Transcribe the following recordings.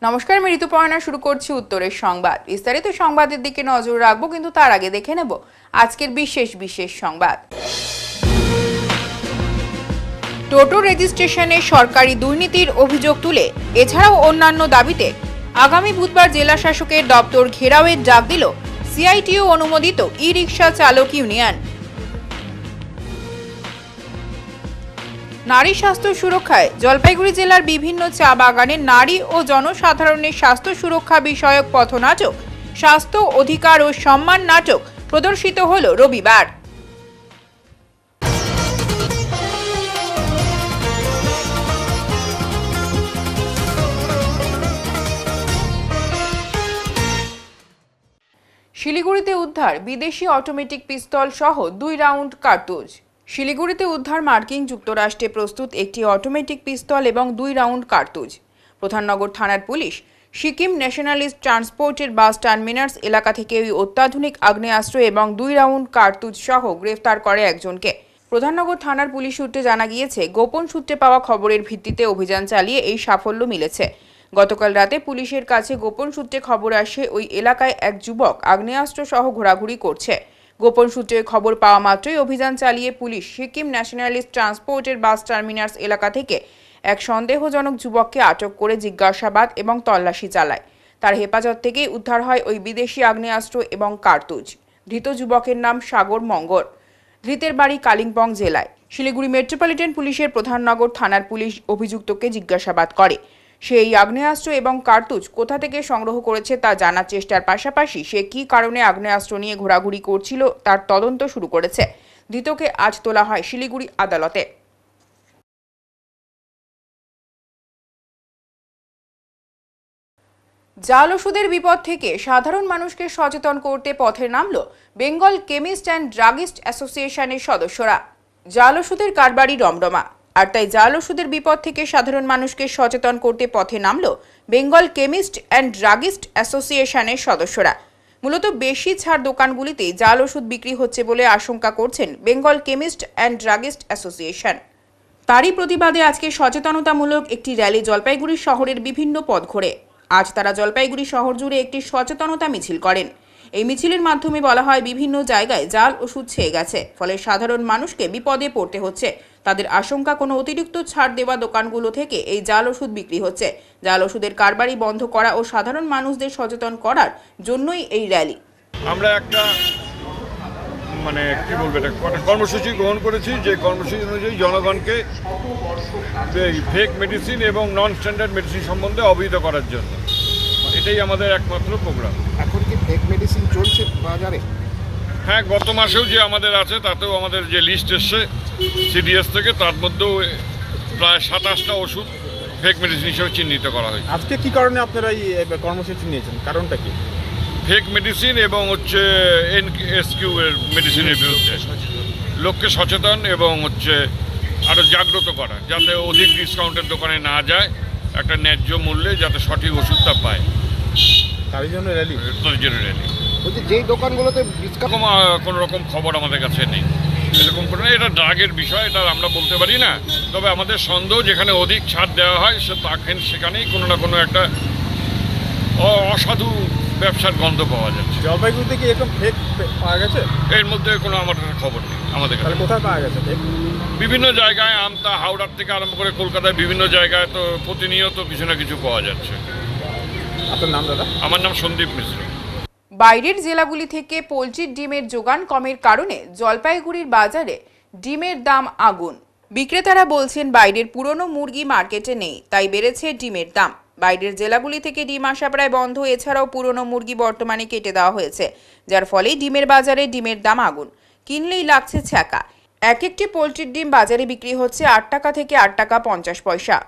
নমস্কার, আমি ঋতুপর্ণা। শুরু করছি উত্তরের সংবাদ। বিস্তারিত সংবাদের দিকে নজর রাখবো, কিন্তু তার আগে দেখে নেব আজকের বিশেষ সংবাদ। টোটো রেজিস্ট্রেশনে সরকারি দুর্নীতির অভিযোগ তুলে এছাড়াও অন্যান্য দাবিতে আগামী বুধবার জেলা শাসকের দপ্তর ঘেরাওয়ের ডাক দিল সিআইটিইউ অনুমোদিত ই-রিকশা চালক ইউনিয়ন। নারী স্বাস্থ্য সুরক্ষায় জলপাইগুড়ি জেলার বিভিন্ন চা বাগানে নারী ও জনসাধারণের স্বাস্থ্য সুরক্ষা বিষয়ক পথনাটক স্বাস্থ্য অধিকার ও সম্মান নাটক প্রদর্শিত হল রবিবার। শিলিগুড়িতে উদ্ধার বিদেশি অটোমেটিক পিস্তল সহ 2 রাউন্ড কার্তুজ। শিলিগুড়িতে উদ্ধার মার্কিন যুক্তরাষ্ট্রে প্রস্তুত একটি অটোমেটিক পিস্তল এবং 2 রাউন্ড কার্তুজ। প্রধাননগর থানার পুলিশ সিকিম ন্যাশনালিস্ট ট্রান্সপোর্টের বাস টার্মিনাস এলাকা থেকে ওই অত্যাধুনিক আগ্নেয়াস্ত্র এবং 2 রাউন্ড কার্তুজ সহ গ্রেফতার করে একজনকে। প্রধাননগর থানার পুলিশ সূত্রে জানা গিয়েছে, গোপন সূত্রে পাওয়া খবরের ভিত্তিতে অভিযান চালিয়ে এই সাফল্য মিলেছে। গতকাল রাতে পুলিশের কাছে গোপন সূত্রে খবর আসে ওই এলাকায় এক যুবক আগ্নেয়াস্ত্র সহ ঘোরাঘুরি করছে। গোপন সূত্রে খবর পাওয়া মাত্রই অভিযান চালিয়ে পুলিশ সিকিম ন্যাশনালিস্ট ট্রান্সপোর্টের বাস টার্মিনাস এলাকা থেকে এক সন্দেহজনক যুবককে আটক করে জিজ্ঞাসাবাদ এবং তল্লাশি চালায়। তার হেফাজত থেকেই উদ্ধার হয় ওই বিদেশি আগ্নেয়াস্ত্র এবং কার্তুজ। ধৃত যুবকের নাম সাগর মঙ্গর। ধৃতের বাড়ি কালিম্পং জেলায়। শিলিগুড়ি মেট্রোপলিটন পুলিশের প্রধাননগর থানার পুলিশ অভিযুক্তকে জিজ্ঞাসাবাদ করে। সে এই আগ্নেয়াস্ত্র এবং কার্তুজ কোথা থেকে সংগ্রহ করেছে তা জানার চেষ্টার পাশাপাশি সে কী কারণে আগ্নেয়াস্ত্র নিয়ে ঘোরাঘুরি করছিল তার তদন্ত শুরু করেছে। ধৃতকে আজ তোলা হয় শিলিগুড়ি আদালতে। জাল ওষুধের বিপদ থেকে সাধারণ মানুষকে সচেতন করতে পথে নামল বেঙ্গল কেমিস্ট অ্যান্ড ড্রাগিস্ট অ্যাসোসিয়েশনের সদস্যরা। জাল ওষুধের কারবারি রমরমা, আর তাই জাল ওষুধের বিপদ থেকে সাধারণ মানুষকে সচেতন করতে পথে নামল বেঙ্গল কেমিস্ট অ্যান্ড ড্রাগিস্ট অ্যাসোসিয়েশনের সদস্যরা। মূলত বেশি ছাড় দোকানগুলিতেই জাল ওষুধ বিক্রি হচ্ছে বলে আশঙ্কা করছেন Bengal chemist and druggist association. তারই প্রতিবাদে আজকে সচেতনতামূলক একটি র্যালি জলপাইগুড়ি শহরের বিভিন্ন পথ ঘুরে। আজ তারা জলপাইগুড়ি শহর জুড়ে একটি সচেতনতা মিছিল করেন। এই মিছিলের মাধ্যমে বলা হয়, বিভিন্ন জায়গায় জাল ওষুধ ছেয়ে গেছে, ফলে সাধারণ মানুষকে বিপদে পড়তে হচ্ছে। তাদের আশঙ্কা, কোনো অতিরিক্ত ছাড় দেওয়া দোকানগুলো থেকে এই জাল ওষুধ বিক্রি হচ্ছে। জাল ওষুধের কারবারি বন্ধ করা ও সাধারণ মানুষদের সচেতন করার জন্যই এই র্যালি। আমরা একটা কর্মসূচি গ্রহণ করেছি, যে কর্মসূচি অনুযায়ী জনগণকে ফেক মেডিসিন এবং নন স্ট্যান্ডার্ড মেডিসিন সম্বন্ধে অবহিত করার জন্য। এটাই আমাদের একমাত্র প্রোগ্রাম। এখন কি ফেক মেডিসিন চলছে বাজারে? হ্যাঁ, গত মাসেও যে আমাদের আছে তাতেও আমাদের যে লিস্ট এসছে সিডিএস থেকে, তার মধ্যেও প্রায় 27টা ওষুধ ফেক মেডিসিন হিসেবে চিহ্নিত করা হয়েছে। আজকে কি কারণে আপনারা এই কর্মসূচি নিয়েছেন, কারণটা কি? ফেক মেডিসিন এবং এনএসকিউ এর মেডিসিনের বিরুদ্ধে লোককে সচেতন এবং আরও জাগ্রত করা, যাতে অধিক ডিসকাউন্টের দোকানে না যায়, একটা ন্যায্য মূল্যে যাতে সঠিক ওষুধটা পায়। তার জন্য র্যালি। বলছি, যেই দোকানগুলোতে কোনো রকম খবর আমাদের কাছে নেই, এরকম করে না। এটা ড্রাগের বিষয়, এটা আমরা বলতে পারি না। তবে আমাদের সন্দেহ, যেখানে অধিক ছাড় দেওয়া হয় সেখানেই কোনো না কোনো একটা অসাধু ব্যবসার গন্ধ পাওয়া যাচ্ছে। জলপাইগুড়ি থেকে এরকম ফেক পাওয়া গেছে? এর মধ্যে কোনো আমাদের খবর নেই আমাদের কাছে। কোথায় পাওয়া গেছে? বিভিন্ন জায়গায়, আমতা হাওড়ার থেকে আরম্ভ করে কলকাতায় বিভিন্ন জায়গায় তো প্রতিনিয়ত কিছু না কিছু পাওয়া যাচ্ছে। আপনার নাম দাদা? আমার নাম সন্দীপ মিশ্র। বাইরের জেলাগুলি থেকে পোলট্রির ডিমের যোগান কমের কারণে জলপাইগুড়ির বাজারে ডিমের দাম আগুন। বিক্রেতারা বলছেন, বাইরের পুরনো মুরগি মার্কেটে নেই, তাই বেড়েছে ডিমের দাম। বাইরের জেলাগুলি থেকে ডিম আসা প্রায় বন্ধ। এছাড়াও পুরনো মুরগি বর্তমানে কেটে দেওয়া হয়েছে, যার ফলে ডিমের বাজারে ডিমের দাম আগুন। কিনলেই লাগছে ছ্যাঁকা। একটি পোলট্রির ডিম বাজারে বিক্রি হচ্ছে 8 টাকা থেকে 8 টাকা 50 পয়সা।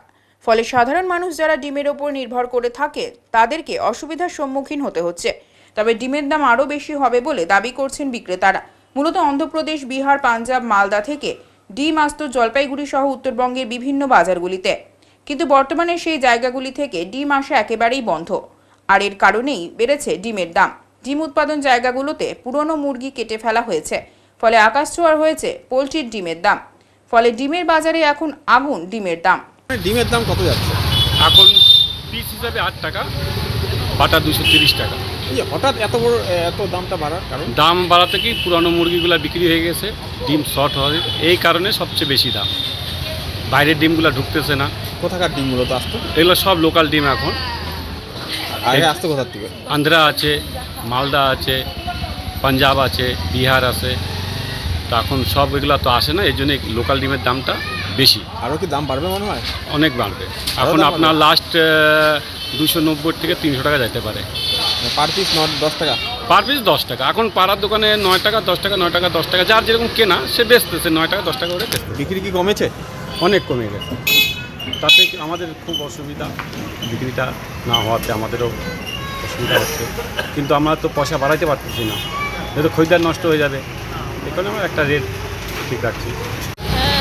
ফলে সাধারণ মানুষ যারা ডিমের ওপর নির্ভর করে থাকে তাদেরকে অসুবিধার সম্মুখীন হতে হচ্ছে। তবে ডিমের দাম আরও বেশি হবে বলে দাবি করছেন বিক্রেতারা। মূলত অন্ধ্রপ্রদেশ, বিহার, পাঞ্জাব, মালদা থেকে ডিম আসত জলপাইগুড়ি সহ উত্তরবঙ্গের বিভিন্ন বাজারগুলিতে, কিন্তু বর্তমানে সেই জায়গাগুলি থেকে ডিম আসা একেবারেই বন্ধ। আর এর কারণেই বেড়েছে ডিমের দাম। ডিম উৎপাদন জায়গাগুলোতে পুরনো মুরগি কেটে ফেলা হয়েছে, ফলে আকাশছোঁয়ার হয়েছে পোলট্রির ডিমের দাম। ফলে ডিমের বাজারে এখন আগুন ডিমের দাম। ডিমের দাম কত যাচ্ছে এখন? পিস হিসাবে 8 টাকা, বাটা 230 টাকা। এই যে হঠাৎ এত দামটা বাড়ার কারণ? দাম বাড়াতে কি পুরানো মুরগিগুলো বিক্রি হয়ে গেছে, ডিম শর্ট হয়, এই কারণে সবচেয়ে বেশি দাম। বাইরের ডিমগুলো ঢুকতেছে না। কোথাকার ডিম মূলত আসতো? এগুলো সব লোকাল ডিম এখন। আগে আসতো কোথার থেকে? আন্ধ্রা আছে, মালদা আছে, পাঞ্জাব আছে, বিহার আছে। তো এখন সব এগুলো তো আসে না, এই জন্য লোকাল ডিমের দামটা বেশি। আরও কি দাম বাড়বে মনে হয়? অনেক বাড়বে। আরও এখন দাম আপনার বাড়বে? লাস্ট 290 থেকে 300 টাকা যেতে পারে পার পিস 10 টাকা? পার পিস 10 টাকা। এখন পাড়ার দোকানে 9 টাকা 10 টাকা, 9 টাকা 10 টাকা, যার যেরকম কেনা সে বেচতেছে 9 টাকা 10 টাকা করে বেচতেছে। বিক্রি কি কমেছে? অনেক কমে গেছে। তাতে আমাদের খুব অসুবিধা, বিক্রিটা না হওয়াতে আমাদেরও অসুবিধা হচ্ছে। কিন্তু আমরা তো পয়সা বাড়াইতে পারতেছি না, যেহেতু খরিদ্দার নষ্ট হয়ে যাবে, এই কারণে আমরা একটা রেট ঠিক রাখছি।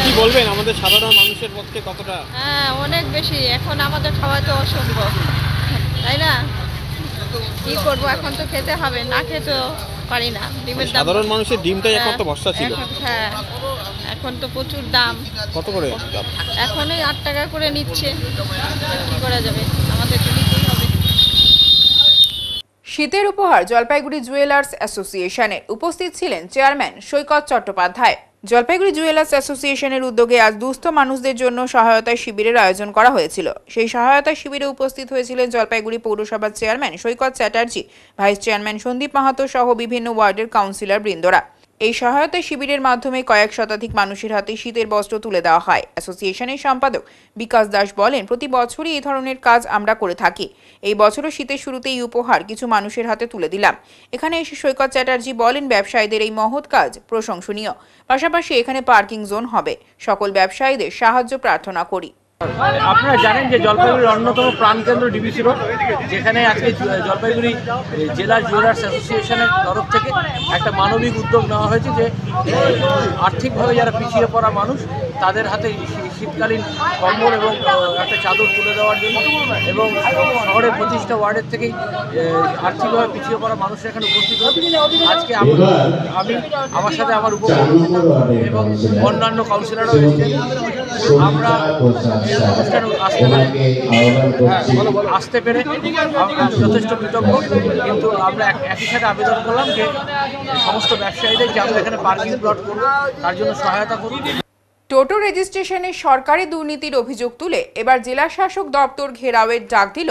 কি বলবেন আমাদের সাধারণ মানুষের পক্ষে কতটা? হ্যাঁ, অনেক বেশি। এখন আমাদের খাওয়া তো অসম্ভব, তাই না? কি করবো, এখন তো খেতে হবে, না খেতে পারি না। ডিমের দাম, সাধারণ মানুষের ডিমটাই এখন তো ভরসা ছিল। হ্যাঁ, এখন তো প্রচুর দাম। কত করে দাম? এখনই 8 টাকা করে নিচ্ছে, কি করা যাবে, আমাদের তো নিতেই হবে। শীতের উপহার জলপাইগুড়ি জুয়েলার্স অ্যাসোসিয়েশনের উপস্থিত ছিলেন চেয়ারম্যান সৈকত চট্টোপাধ্যায়। জলপাইগুড়ি জুয়েলার্স অ্যাসোসিয়েশনের উদ্যোগে আজ দুস্থ মানুষদের জন্য সহায়তা শিবিরের আয়োজন করা হয়েছিল। সেই সহায়তা শিবিরে উপস্থিত হয়েছিলেন জলপাইগুড়ি পৌরসভার চেয়ারম্যান সৈকত চ্যাটার্জি, ভাইস চেয়ারম্যান সন্দীপ মাহাতো সহ বিভিন্ন ওয়ার্ডের কাউন্সিলর বৃন্দরা। এই সহায়তা শিবিরের মাধ্যমে কয়েক শতাধিক মানুষের হাতে শীতের বস্ত্র তুলে দেওয়া হয়। অ্যাসোসিয়েশনের সম্পাদক বিকাশ দাস বলেন, প্রতি বছরই এই ধরনের কাজ আমরা করে থাকি। এই বছরও শীতের শুরুতে এই উপহার কিছু মানুষের হাতে তুলে দিলাম। এখানে এসে সৈকত চ্যাটার্জি বলেন, ব্যবসায়ীদের এই মহৎ কাজ প্রশংসনীয়। পাশাপাশি এখানে পার্কিং জোন হবে। সকল ব্যবসায়ীদের সাহায্য প্রার্থনা করি। আপনারা জানেন যে জলপাইগুড়ির অন্যতম প্রাণকেন্দ্র ডিবিসি রোড, যেখানে আজকে জলপাইগুড়ি জেলা জুয়েলার্স অ্যাসোসিয়েশনের তরফ থেকে একটা মানবিক উদ্যোগ নেওয়া হয়েছে যে আর্থিকভাবে যারা পিছিয়ে পড়া মানুষ তাদের হাতে শীতকালীন কম্বল এবং একটা চাদর তুলে দেওয়ার জন্য, এবং শহরের 25টা ওয়ার্ডের থেকেই আর্থিকভাবে পিছিয়ে পড়া মানুষের এখানে উপস্থিত হচ্ছে। আজকে আমি আমার সাথে আমার উপকর্মকর্তা এবং অন্যান্য কাউন্সিলরও এসেছেন। আমরা আসতে পেরে যথেষ্ট কৃতজ্ঞ, কিন্তু আমরা একই সাথে আবেদন করলাম যে সমস্ত ব্যবসায়ীদের যে আমরা এখানে পার্কিং প্লট করব তার জন্য সহায়তা করুন। টোটো রেজিস্ট্রেশনে সরকারি দুর্নীতির অভিযোগ তুলে এবার জেলা শাসক দপ্তর ঘেরাওয়ের ডাক দিল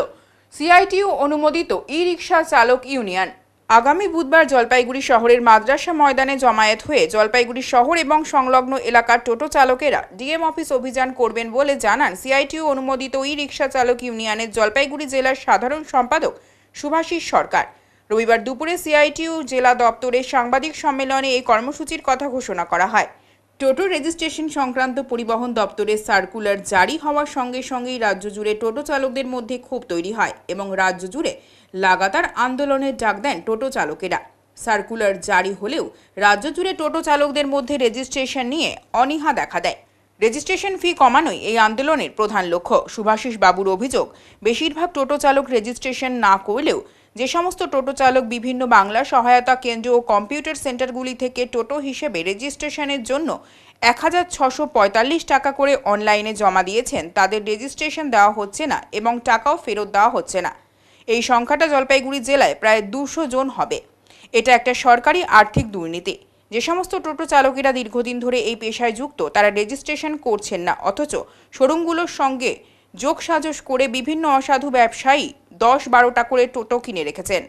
সিআইটিইউ অনুমোদিত ই-রিকশা চালক ইউনিয়ন। আগামী বুধবার জলপাইগুড়ি শহরের মাদ্রাসা ময়দানে জমায়েত হয়ে জলপাইগুড়ি শহর এবং সংলগ্ন এলাকার টোটো চালকেরা ডিএম অফিস অভিযান করবেন বলে জানান সিআইটিইউ অনুমোদিত ই-রিকশা চালক ইউনিয়নের জলপাইগুড়ি জেলার সাধারণ সম্পাদক শুভাশিস সরকার। রবিবার দুপুরে সিআইটিইউ জেলা দপ্তরের সাংবাদিক সম্মেলনে এই কর্মসূচির কথা ঘোষণা করা হয়। টোটো রেজিস্ট্রেশন সংক্রান্ত পরিবহন দপ্তরের সার্কুলার জারি হওয়ার সঙ্গে সঙ্গেই রাজ্য জুড়ে টোটো চালকদের মধ্যে ক্ষোভ তৈরি হয় এবং রাজ্য জুড়ে লাগাতার আন্দোলনের ডাক দেন টোটো চালকেরা। সার্কুলার জারি হলেও রাজ্য জুড়ে টোটো চালকদের মধ্যে রেজিস্ট্রেশন নিয়ে অনীহা দেখা দেয়। রেজিস্ট্রেশন ফি কমানোই এই আন্দোলনের প্রধান লক্ষ্য। শুভাশিস বাবুর অভিযোগ, বেশিরভাগ টোটো চালক রেজিস্ট্রেশন না করলেও যে সমস্ত টোটো চালক বিভিন্ন বাংলা সহায়তা কেন্দ্র ও কম্পিউটার সেন্টারগুলি থেকে টোটো হিসেবে রেজিস্ট্রেশনের জন্য 1645 টাকা করে অনলাইনে জমা দিয়েছেন, তাদের রেজিস্ট্রেশন দেওয়া হচ্ছে না এবং টাকাও ফেরত দেওয়া হচ্ছে না। এই সংখ্যাটা জলপাইগুড়ি জেলায় প্রায় 200 জন হবে। এটা একটা সরকারি আর্থিক দুর্নীতি। যে সমস্ত টোটো চালকেরা দীর্ঘদিন ধরে এই পেশায় যুক্ত তারা রেজিস্ট্রেশন করছেন না, অথচ শোরুমগুলোর সঙ্গে যোগসাজশ করে বিভিন্ন অসাধু ব্যবসায়ী 10-12টা করে টোটো কিনে রেখেছেন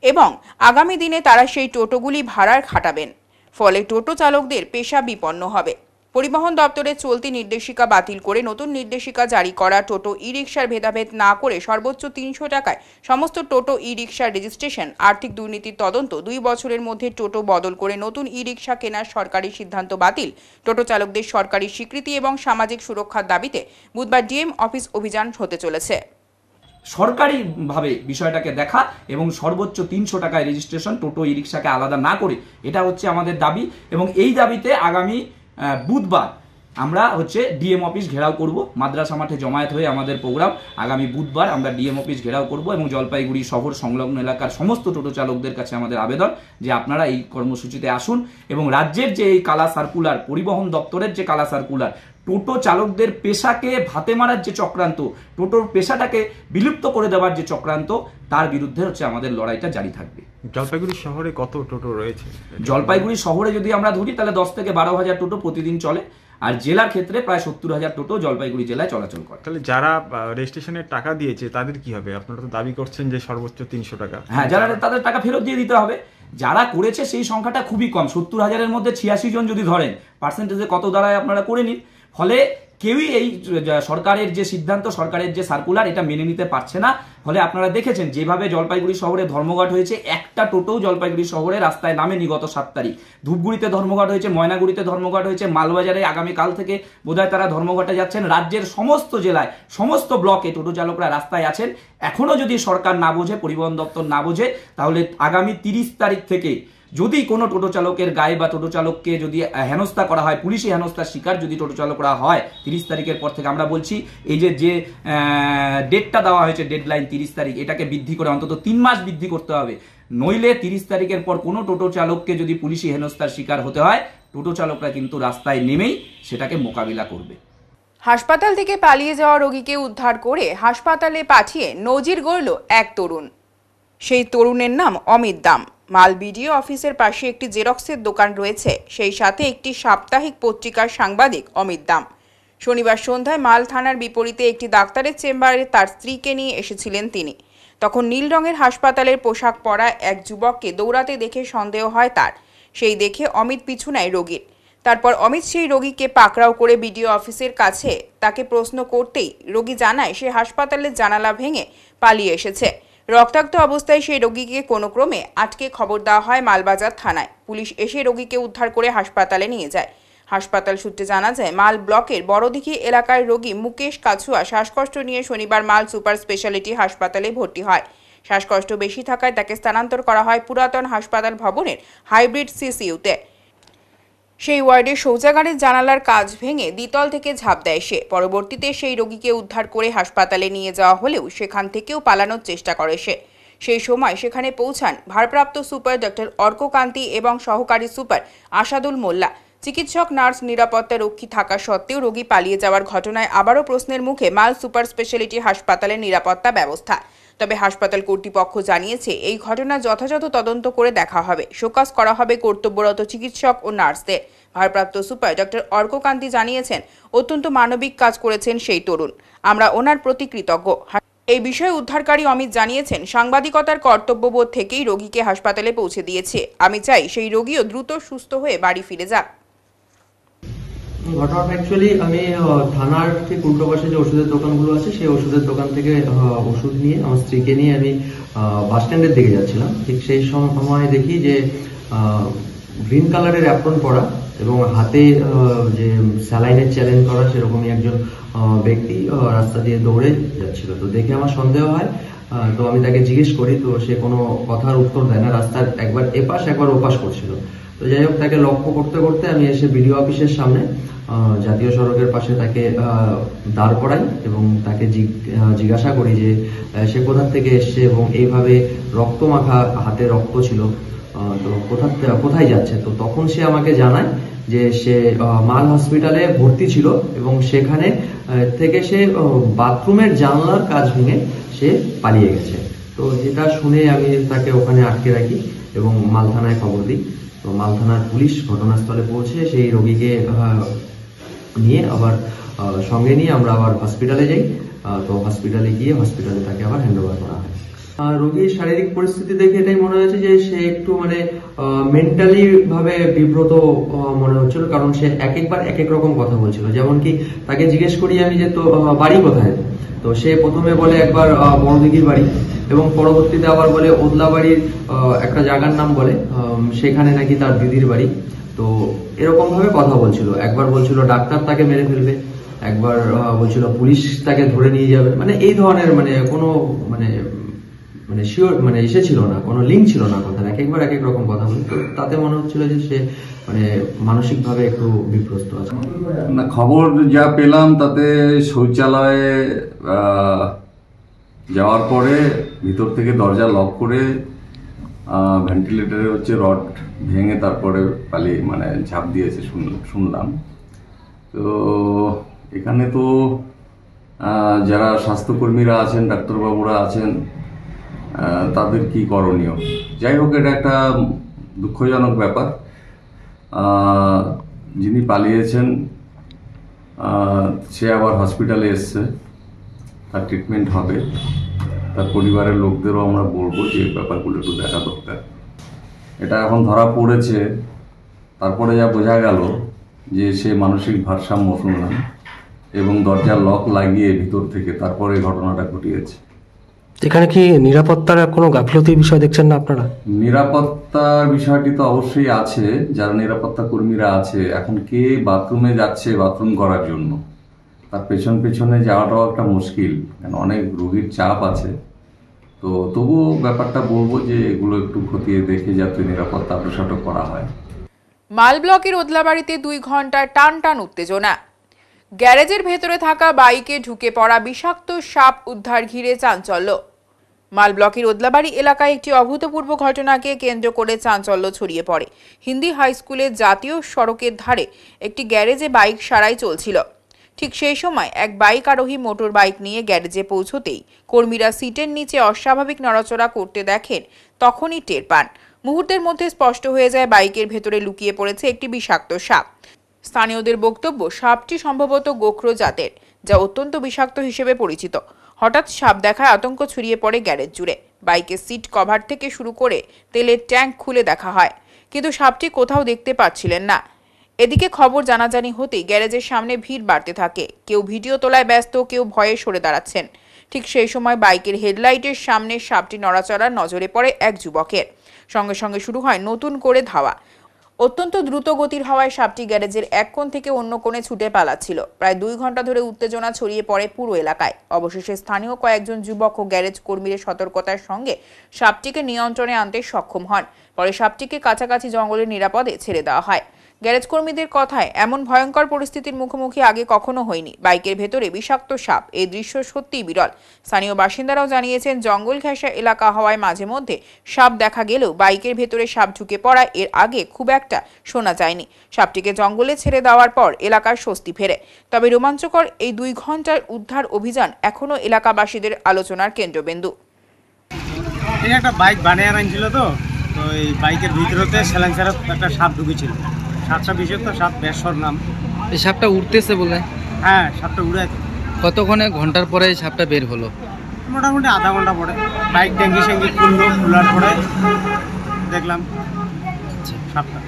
এবং আগামী দিনে তারা সেই টোটোগুলি ভাড়ায় খাটাবেন। ফলে টোটো চালকদের পেশা বিপন্ন হবে। পরিবহন দপ্তরের চলতি নির্দেশিকা বাতিল করে নতুন নির্দেশিকা জারি করা, টোটো ই-রিকশার ভেদাভেদ না করে সর্বোচ্চ 300 টাকায় সমস্ত টোটো ই-রিকশার রেজিস্ট্রেশন, আর্থিক দুর্নীতির তদন্ত, 2 বছরের মধ্যে টোটো বদল করে নতুন ই-রিকশা কেনার সরকারি সিদ্ধান্ত বাতিল, টোটো চালকদের সরকারি স্বীকৃতি এবং সামাজিক সুরক্ষার দাবিতে বুধবার ডিএম অফিস অভিযান হতে চলেছে। সরকারিভাবে বিষয়টাকে দেখা এবং সর্বোচ্চ 300 টাকায় রেজিস্ট্রেশন, টোটো ই রিক্সাকে আলাদা না করে, এটা হচ্ছে আমাদের দাবি। এবং এই দাবিতে আগামী বুধবার আমরা হচ্ছে ডিএম অফিস ঘেরাও করব, মাদ্রাসা মাঠে জমায়েত হয়ে আমাদের প্রোগ্রাম আগামী বুধবার আমরা ডিএম অফিস ঘেরাও করব এবং জলপাইগুড়ি শহর সংলগ্ন এলাকার সমস্ত টোটো চালকদের কাছে আমাদের আবেদন যে আপনারা এই কর্মসূচিতে আসুন এবং রাজ্যের যে এই কালা সার্কুলার, পরিবহন দপ্তরের যে কালা সার্কুলার, টোটো চালকদের পেশাকে ভাতে মারার যে চক্রান্ত, টোটোর পেশাটাকে বিলুপ্ত করে দেওয়ার যে চক্রান্ত, তার বিরুদ্ধে হচ্ছে আমাদের লড়াইটা জারি থাকবে। জলপাইগুড়ি শহরে কত টোটো রয়েছে? জলপাইগুড়ি শহরে যদি আমরা ধরি তাহলে 10 থেকে 12,000 টোটো প্রতিদিন চলে, আর জেলার ক্ষেত্রে প্রায় 70,000 টোটো জলপাইগুড়ি জেলায় চলাচল করে। তাহলে যারা রেজিস্ট্রেশনের টাকা দিয়েছে তাদের কি হবে? আপনারা তো দাবি করছেন যে সর্বোচ্চ 300 টাকা। হ্যাঁ, যারা তাদের টাকা ফেরত দিয়ে দিতে হবে। যারা করেছে সেই সংখ্যাটা খুবই কম, 70,000-এর মধ্যে 86 জন যদি ধরেন, পার্সেন্টেজে কত দাঁড়ায় আপনারা করে নিন। ফলে কেউই এই সরকারের যে সিদ্ধান্ত, সরকারের যে সার্কুলার, এটা মেনে নিতে পারছে না। ফলে আপনারা দেখেছেন যেভাবে জলপাইগুড়ি শহরে ধর্মঘট হয়েছে, একটা টোটো জলপাইগুড়ি শহরে রাস্তায় নামেনি গত 7 তারিখ। ধূপগুড়িতে ধর্মঘট হয়েছে, ময়নাগুড়িতে ধর্মঘট হয়েছে, মালবাজারে আগামীকাল থেকে বোধহয় তারা ধর্মঘটে যাচ্ছেন। রাজ্যের সমস্ত জেলায়, সমস্ত ব্লকে টোটো চালকরা রাস্তায় আছেন। এখনো যদি সরকার না বোঝে, পরিবহন দপ্তর না বোঝে, তাহলে আগামী 30 তারিখ থেকে যদি কোনো টোটো চালকের গায়ে বা টোটো চালককে যদি হেনস্থা করা হয়, পুলিশি হেনস্থার শিকার যদি টোটো চালকরা হয়, 30 তারিখের পর থেকে আমরা বলছি এই যে ডেটটা দেওয়া হয়েছে, ডেডলাইন 30 তারিখ, এটাকে বৃদ্ধি করে অন্তত 3 মাস বৃদ্ধি করতে হবে। নইলে 30 তারিখের পর কোনো টোটো চালককে যদি পুলিশি হেনস্থার শিকার হতে হয়, টোটো চালকরা কিন্তু রাস্তায় নেমেই সেটাকে মোকাবিলা করবে। হাসপাতাল থেকে পালিয়ে যাওয়া রোগীকে উদ্ধার করে হাসপাতালে পাঠিয়ে নজির গড়ল এক তরুণ। সেই তরুণের নাম অমিত দাম। মাল বিডিও অফিসের পাশে একটি জেরক্সের দোকান রয়েছে, সেই সাথে একটি সাপ্তাহিক পত্রিকার সাংবাদিক অমিত দাম। শনিবার সন্ধ্যায় মাল থানার বিপরীতে একটি ডাক্তারের চেম্বারে তার স্ত্রীকে নিয়ে এসেছিলেন তিনি। তখন নীল রঙের হাসপাতালের পোশাক পরা এক যুবককে দৌড়াতে দেখে সন্দেহ হয় তার। সেই দেখে অমিত পিছু নেয় রোগীর। তারপর অমিত সেই রোগীকে পাকড়াও করে বিডিও অফিসের কাছে তাকে প্রশ্ন করতেই রোগী জানায় সে হাসপাতালের জানালা ভেঙে পালিয়ে এসেছে। রক্তাক্ত অবস্থায় সেই রোগীকে কোনো ক্রমে আটকে খবর দেওয়া হয় মালবাজার থানায়। পুলিশ এসে রোগীকে উদ্ধার করে হাসপাতালে নিয়ে যায়। হাসপাতাল সূত্রে জানা যায় মাল ব্লকের বড়দিঘি এলাকার রোগী মুকেশ কাছুয়া শ্বাসকষ্ট নিয়ে শনিবার মাল সুপার স্পেশালিটি হাসপাতালে ভর্তি হয়। শ্বাসকষ্ট বেশি থাকায় তাকে স্থানান্তর করা হয় পুরাতন হাসপাতাল ভবনের হাইব্রিড সিসিইউতে। সেই ওয়ার্ডে শৌচাগারের জানালার কাঁচ ভেঙে দ্বিতল থেকে ঝাঁপ দেয় সে। পরবর্তীতে সেই রোগীকে উদ্ধার করে হাসপাতালে নিয়ে যাওয়া হলেও সেখান থেকেও পালানোর চেষ্টা করে সে। সেই সময় সেখানে পৌঁছান ভারপ্রাপ্ত সুপার ডক্টর অর্ককান্তি এবং সহকারী সুপার আসাদুল মোল্লা। চিকিৎসক, নার্স, নিরাপত্তা রক্ষী থাকা সত্ত্বেও রোগী পালিয়ে যাওয়ার ঘটনায় আবারও প্রশ্নের মুখে মাল সুপার স্পেশালিটি হাসপাতালের নিরাপত্তা ব্যবস্থা। তবে হাসপাতাল কর্তৃপক্ষ জানিয়েছে এই ঘটনা যথাযথ তদন্ত করে দেখা হবে, শোকজ করা হবে কর্তব্যরত চিকিৎসক ও নার্সদের। ভারপ্রাপ্ত সুপার ডক্টর অর্ককান্তি জানিয়েছেন অত্যন্ত মানবিক কাজ করেছেন সেই তরুণ, আমরা ওনার প্রতি কৃতজ্ঞ। এই বিষয়ে উদ্ধারকারী অমিত জানিয়েছেন সাংবাদিকতার কর্তব্যবোধ থেকেই রোগীকে হাসপাতালে পৌঁছে দিয়েছে। আমি চাই সেই রোগীও দ্রুত সুস্থ হয়ে বাড়ি ফিরে যাক। ঘটনাটা অ্যাকচুয়ালি আমি থানার ঠিক উল্টো পাশে যে ওষুধের দোকানগুলো আছে সেই ওষুধের দোকান থেকে ওষুধ নিয়ে আমার স্ত্রীকে নিয়ে আমি বাস স্ট্যান্ডের দিকে যাচ্ছিলাম। ঠিক সেই সময় দেখি যে গ্রিন কালারের অ্যাপ্রন পরা এবং হাতে যে স্যালাইনের চ্যালেঞ্জ করা সেরকমই একজন ব্যক্তি রাস্তা দিয়ে দৌড়ে যাচ্ছিল। তো দেখে আমার সন্দেহ হয়, তো আমি তাকে জিজ্ঞেস করি, তো সে কোনো কথার উত্তর দেয় না, রাস্তার একবার এপাশ একবার ওপাশ করছিল। তো যাই হোক, তাকে লক্ষ্য করতে করতে আমি এসে বিডিও অফিসের সামনে জাতীয় সড়কের পাশে তাকে দাঁড় করাই এবং তাকে জিজ্ঞাসা করি যে সে কোথা থেকে এসছে এবং এইভাবে রক্ত মাখা হাতে রক্ত ছিল, তো কোথায় যাচ্ছে। তো তখন সে আমাকে জানায় যে সে মাল হসপিটালে ভর্তি ছিল এবং সেখানে থেকে সে বাথরুমের জানলার কাঁচ ভেঙে সে পালিয়ে গেছে। তো এটা শুনে আমি তাকে ওখানে আটকে রাখি এবং মাল থানায় খবর দিই। তো মাল থানার পুলিশ ঘটনাস্থলে পৌঁছে সেই রোগীকে নিয়ে আবার সঙ্গে নিয়ে আমরা আবার হসপিটালে যাই। তো হসপিটালে গিয়ে হসপিটালে তাকে আবার হ্যান্ডওভার করা হয়। রোগীর শারীরিক পরিস্থিতি দেখে এটাই মনে হয়েছে যে সে একটু মেন্টালি ভাবে বিব্রত মনে হচ্ছিল, কারণ সে এক একবার এক এক রকম কথা বলছিল। যেমন কি তাকে জিজ্ঞেস করি আমি যে তো বাড়ি কোথায়, তো সে প্রথমে বলে একবার বড়দিঘির বাড়ি এবং পরবর্তীতে আবার বলে ওদলা বাড়ির একটা জায়গার নাম বলে, সেখানে নাকি তার দিদির বাড়ি। তো এরকম ভাবে কথা বলছিল। একবার বলছিল ডাক্তার তাকে মেরে ফেলবে, একবার বলছিল পুলিশ তাকে ধরে নিয়ে যাবে, এই ধরনের কোনো মানে শিওর মানে এসেছিল না, কোনো লিঙ্ক ছিল না কথার, এক একবার এক এক রকম কথা বলে। তো তাতে মনে হচ্ছিল যে সে মানে মানসিকভাবে একটু বিপ্রস্ত আছে। না, খবর যা পেলাম তাতে শৌচালয়ে যাওয়ার পরে ভিতর থেকে দরজা লক করে ভেন্টিলেটরে হচ্ছে রড ভেঙে তারপরে পালিয়ে মানে ঝাঁপ দিয়েছে শুনলাম। তো এখানে তো যারা স্বাস্থ্যকর্মীরা আছেন, ডাক্তারবাবুরা আছেন, তাদের কি করণীয়? যাই হোক, এটা একটা দুঃখজনক ব্যাপার। যিনি পালিয়েছেন সে আবার হসপিটালে এসছে, তার ট্রিটমেন্ট হবে। তার পরিবারের লোকদেরও আমরা বলবো যে ব্যাপারগুলো একটু দেখা দরকার। এটা এখন ধরা পড়েছে, তারপরে যা বোঝা গেল যে সে মানসিক ভারসাম্য শুনলাম এবং দরজার লক লাগিয়ে ভিতর থেকে তারপরে ঘটনাটা ঘটিয়েছে। এখানে কি নিরাপত্তার কোনো গাফিলতির বিষয় দেখছেন না আপনারা? নিরাপত্তার বিষয়টি তো অবশ্যই আছে। যারা নিরাপত্তা কর্মীরা আছে, এখন কে বাথরুমে যাচ্ছে বাথরুম করার জন্য, তার পেছনে যাওয়াটাও একটা মুশকিল, কারণ অনেক রোগীর চাপ আছে। তো তবুও ব্যাপারটা বলবো যে এগুলো একটু খতিয়ে দেখে যাতে নিরাপত্তা প্রসারণ করা হয়। মাল ব্লকের ওদলাবাড়িতে 2 ঘন্টার টান উত্তেজনা। গ্যারেজের ভেতরে থাকা বাইকে ঢুকে পড়া বিষাক্ত সাপ উদ্ধার ঘিরে চাঞ্চল্য। মাল ব্লকের ওদলাবাড়ি এলাকায় একটি অভূতপূর্ব ঘটনাকে কেন্দ্র করে চাঞ্চল্য ছড়িয়ে পড়ে। হিন্দি হাই স্কুলের জাতীয় সড়কের ধারে একটি গ্যারেজে বাইক সারাই চলছিল। ঠিক সেই সময় এক বাইক আরোহী মোটর বাইক নিয়ে গ্যারেজে পৌঁছতেই কর্মীরা সিটের নিচে অস্বাভাবিক নড়াচড়া করতে দেখেন, তখনই টের পান। মুহূর্তের মধ্যে স্পষ্ট হয়ে যায় বাইকের ভেতরে লুকিয়ে পড়েছে একটি বিষাক্ত সাপ। স্থানীয়দের বক্তব্য, সাপটি সম্ভবত গোখরো জাতের, যা অত্যন্ত বিষাক্ত হিসেবে পরিচিত। হঠাৎ সাপ দেখায় আতঙ্ক ছড়িয়ে পড়ে গ্যারেজ জুড়ে। বাইকের সিট কভার থেকে শুরু করে তেলের ট্যাঙ্ক খুলে দেখা হয়, কিন্তু সাপটি কোথাও দেখতে পাচ্ছিলেন না। এদিকে খবর জানাজানি হতেই গ্যারেজের সামনে ভিড় বাড়তে থাকে। কেউ ভিডিও তোলায় ব্যস্ত, কেউ ভয়ে সরে দাঁড়াচ্ছেন। ঠিক সেই সময় বাইকের হেডলাইটের সামনে সাপটি নড়াচড়া নজরে পড়ে এক যুবকের। সঙ্গে সঙ্গে শুরু হয় নতুন করে ধাওয়া। অত্যন্ত দ্রুত গতির হওয়ায় সাপটি গ্যারেজের এক কোণ থেকে অন্য কোণে ছুটে পালাচ্ছিল। প্রায় 2 ঘন্টা ধরে উত্তেজনা ছড়িয়ে পড়ে পুরো এলাকায়। অবশেষে স্থানীয় কয়েকজন যুবক ও গ্যারেজ কর্মীদের সতর্কতার সঙ্গে সাপটিকে নিয়ন্ত্রণে আনতে সক্ষম হন। পরে সাপটিকে কাছাকাছি জঙ্গলের নিরাপদে ছেড়ে দেওয়া হয়। গ্যারেজ কর্মীদের কথায়, এমন ভয়ঙ্কর পরিস্থিতির মুখোমুখি আগে কখনো হয়নি। বাইকের ভেতরে বিষাক্ত সাপ, এই দৃশ্য সত্যিই বিরল। স্থানীয় বাসিন্দারাও জানিয়েছেন, জঙ্গল ঘেঁষা এলাকা হওয়ায় মাঝে মধ্যে সাপ দেখা গেলেও বাইকের ভেতরে সাপ ঢুকে পড়া এর আগে খুব একটা শোনা যায়নি। সাপটিকে জঙ্গলে ছেড়ে দেওয়ার পর এলাকার স্বস্তি ফেরে। তবে রোমাঞ্চকর এই 2 ঘন্টার উদ্ধার অভিযান এখনো এলাকাবাসীদের আলোচনার কেন্দ্রবিন্দু। এই একটা বাইক বানিয়ে আনছিল, তো এই বাইকের ভিতরতে সেলেন্সারে একটা সাপ ঢুকেছিল। সাপটা বিষাক্ত সাপ, বেশর নাম। এই সাপটা উঠতেছে বলে? হ্যাঁ, সাপটা উড়ে। কতক্ষণে ঘন্টার পরে সাপটা বের হলো? মোটামুটি আধা ঘন্টা পরে। বাইক ট্যাঙ্কি খুললো, খোলার পরে দেখলাম সাপটা।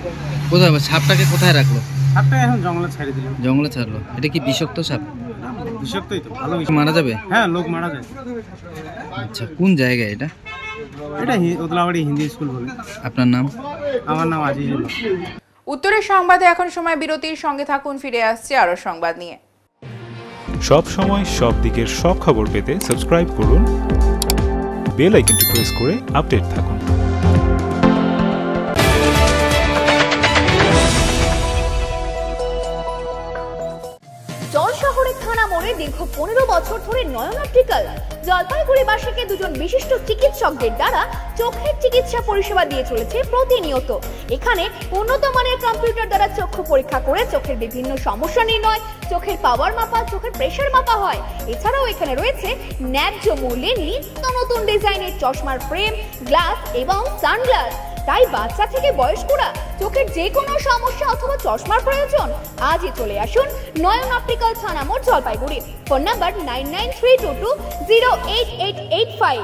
কোথায় সাপটাকে কোথায় রাখলো? সাপটা এখন জঙ্গলে ছেড়ে দিলাম। জঙ্গলে ছাড়লো? এটা কি বিষাক্ত সাপ? বিষাক্তই তো, ভালো। মারা যাবে? হ্যাঁ, লোক মারা যায়। আচ্ছা, কোন জায়গায় এটা? এটা ওদলাবাড়ি হিন্দি স্কুল বলে। আপনার নাম? আমার নাম আজিজুল। উত্তরের সংবাদে এখন সময় বিরতির। সঙ্গে থাকুন, ফিরে আসছে আরো সংবাদ নিয়ে। সব সময় সব দিকের সব খবর পেতে সাবস্ক্রাইব করুন, বেল আইকনটি প্রেস করে আপডেট থাকুন। শহরের থানা মোড়ে দীর্ঘ 15 বছর ধরে নয়ন অপটিক্যাল জলপাইগুড়িবাসীকে 2জন বিশিষ্ট চিকিৎসকদের দ্বারা চোখের চিকিৎসা পরিষেবা দিয়ে চলেছে প্রতিনিয়ত। এখানে উন্নত মানের কম্পিউটার দ্বারা চক্ষু পরীক্ষা করে চোখের বিভিন্ন সমস্যা নির্ণয়, চোখের পাওয়ার মাপা, চোখের প্রেসার মাপা হয়। এছাড়াও এখানে রয়েছে ন্যায্য মূল্যে নিত্য নতুন ডিজাইনের চশমার ফ্রেম, গ্লাস এবং সানগ্লাস। তাই বাচ্চা থেকে বয়স্করা চোখের যে কোনো সমস্যা অথবা চশমার প্রয়োজন, আজই চলে আসুন নয়ন অপটিক্যাল থানা মোড়, জলপাইগুড়ি। Phone number 993222088885।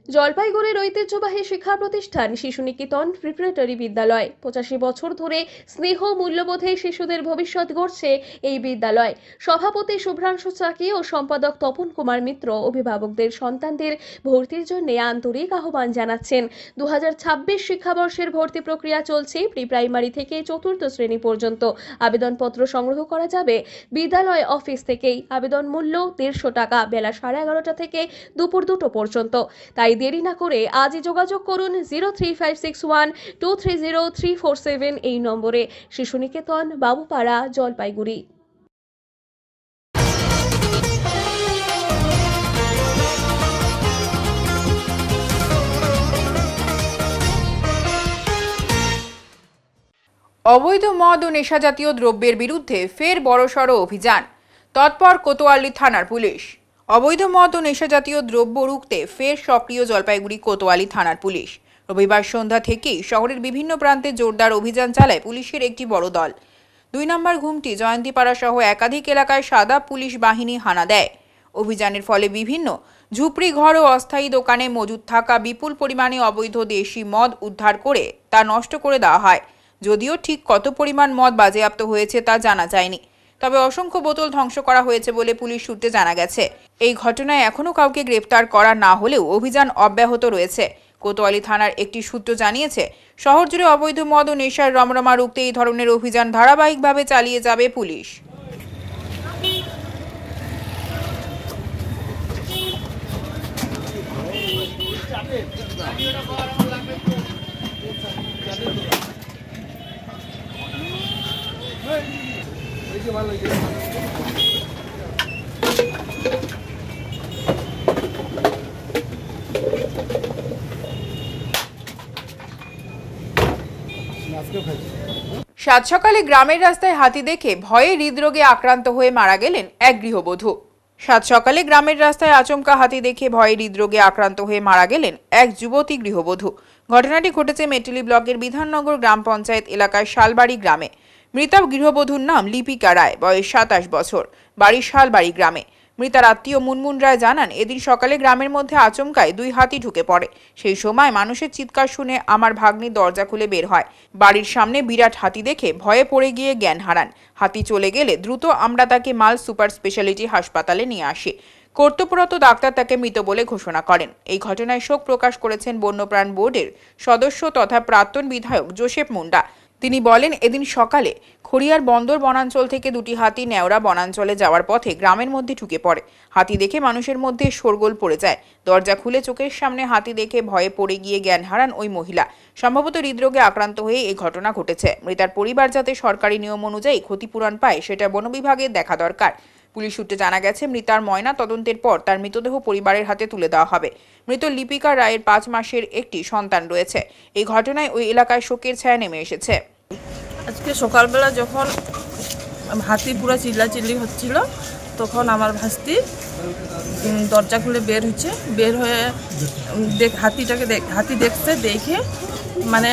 জলপাইগুড়ির ঐতিহ্যবাহী শিক্ষা প্রতিষ্ঠান শিশু নিকেতন প্রিপারেটরি বিদ্যালয়। 85 বছর ধরে স্নেহ মূল্যবোধে শিশুদের ভবিষ্যৎ গড়ছে এই বিদ্যালয়। সভাপতি শুভ্রাংশু চাকি ও সম্পাদক তপন কুমার মিত্র অভিভাবকদের সন্তানদের ভর্তির জন্য আন্তরিক আহ্বান জানাচ্ছেন। 2026 শিক্ষাবর্ষের ভর্তি প্রক্রিয়া চলছে। প্রি প্রাইমারি থেকে 4র্থ শ্রেণী পর্যন্ত আবেদনপত্র সংগ্রহ করা যাবে বিদ্যালয় অফিস থেকেই। আবেদন মূল্য 150 টাকা, বেলা 11:30টা থেকে দুপুর 2টো পর্যন্ত। তাই দেরি না করে আজই যোগাযোগ করুন 03561230347 এই নম্বরে। শিশু নিকেতন, বাবুপাড়া, জলপাইগুড়ি। অবৈধ মদ ও নেশাজাতীয় দ্রব্যের বিরুদ্ধে ফের বড়সড় অভিযান, তৎপর কোতোয়ালি থানার পুলিশ। অবৈধ মদ ও নেশাজাতীয় দ্রব্য রুখতে ফের সক্রিয় জলপাইগুড়ি কোতোয়ালি থানার পুলিশ। রবিবার সন্ধ্যা থেকেই শহরের বিভিন্ন প্রান্তে জোরদার অভিযান চালায় পুলিশের একটি বড় দল। 2 নম্বর ঘুমটি, জয়ন্তীপাড়া সহ একাধিক এলাকায় সাদা পুলিশ বাহিনী হানা দেয়। অভিযানের ফলে বিভিন্ন ঝুপড়ি ঘর ও অস্থায়ী দোকানে মজুদ থাকা বিপুল পরিমাণে অবৈধ দেশি মদ উদ্ধার করে তা নষ্ট করে দেওয়া হয়। যদিও ঠিক কত পরিমাণ মদ বাজেয়াপ্ত হয়েছে তা জানা যায়নি, তবে অসংখ্য বোতল ধ্বংস করা হয়েছে বলে পুলিশ সূত্রে জানা গেছে। এই ঘটনায় এখনও কাউকে গ্রেফতার করা না হলেও অভিযান অব্যাহত রয়েছে। কোতোয়ালি থানার একটি সূত্র জানিয়েছে, শহর জুড়ে অবৈধ মদ ও নেশার রমরমা রুখতে এই ধরনের অভিযান ধারাবাহিকভাবে চালিয়ে যাবে পুলিশ। সাত সকালে গ্রামের রাস্তায় হাতি দেখে ভয়ে হৃদরোগে আক্রান্ত হয়ে মারা গেলেন এক গৃহবধূ। সাত সকালে গ্রামের রাস্তায় আচমকা হাতি দেখে ভয়ে হৃদরোগে আক্রান্ত হয়ে মারা গেলেন এক যুবতী গৃহবধূ। ঘটনাটি ঘটেছে মেটলি ব্লকের বিধাননগর গ্রাম পঞ্চায়েত এলাকায় শালবাড়ি গ্রামে। মৃতা গৃহবধূর নাম লিপিকা রায়, বয়স 27 বছর, বাড়ি শালবাড়ি গ্রামে। মৃতার আত্মীয় মুনমুন রায় জানান, এদিন সকালে গ্রামের মধ্যে আচমকায় 2 হাতি ঢুকে পড়ে। সেই সময় মানুষের চিৎকার শুনে আমার ভাগ্নি দরজা খুলে বের হয়। বাড়ির সামনে বিরাট হাতি দেখে ভয়ে পড়ে গিয়ে জ্ঞান হারান। হাতি চলে গেলে দ্রুত আমরা তাকে মাল সুপার স্পেশালিটি হাসপাতালে নিয়ে আসি। কর্তব্যরত ডাক্তার তাকে মৃত বলে ঘোষণা করেন। এই ঘটনায় শোক প্রকাশ করেছেন বন্যপ্রাণ বোর্ডের সদস্য তথা প্রাক্তন বিধায়ক জোসেফ মুন্ডা। তিনি বলেন, এদিন সকালে খড়িয়ার বন্দর বনাঞ্চল থেকে 2টি হাতি নেওড়া বনাঞ্চলে যাওয়ার পথে গ্রামের মধ্যে ঢুকে পড়ে। হাতি দেখে মানুষের মধ্যে শোরগোল পড়ে যায়। দরজা খুলে চোখের সামনে হাতি দেখে ভয়ে পড়ে গিয়ে জ্ঞান হারান ওই মহিলা। সম্ভবত হৃদরোগে আক্রান্ত হয়ে এই ঘটনা ঘটেছে। মৃতার পরিবার যাতে সরকারি নিয়ম অনুযায়ী ক্ষতিপূরণ পায় সেটা বন বিভাগের দেখা দরকার। পুলিশ সূত্রে জানা গেছে, মৃতার ময়না তদন্তের পর তার মৃতদেহ পরিবারের হাতে তুলে দেওয়া হবে। মৃত লিপিকা রায়ের 5 মাসের একটি সন্তান রয়েছে। এই ঘটনায় ওই এলাকায় শোকের ছায়া নেমে এসেছে। আজকে সকালবেলা যখন হাতি পুরো চিল্লাচিল্লি হচ্ছিল, তখন আমার ভাস্তি দরজা খুলে বের হচ্ছে। বের হয়ে হাতি দেখছে, দেখে মানে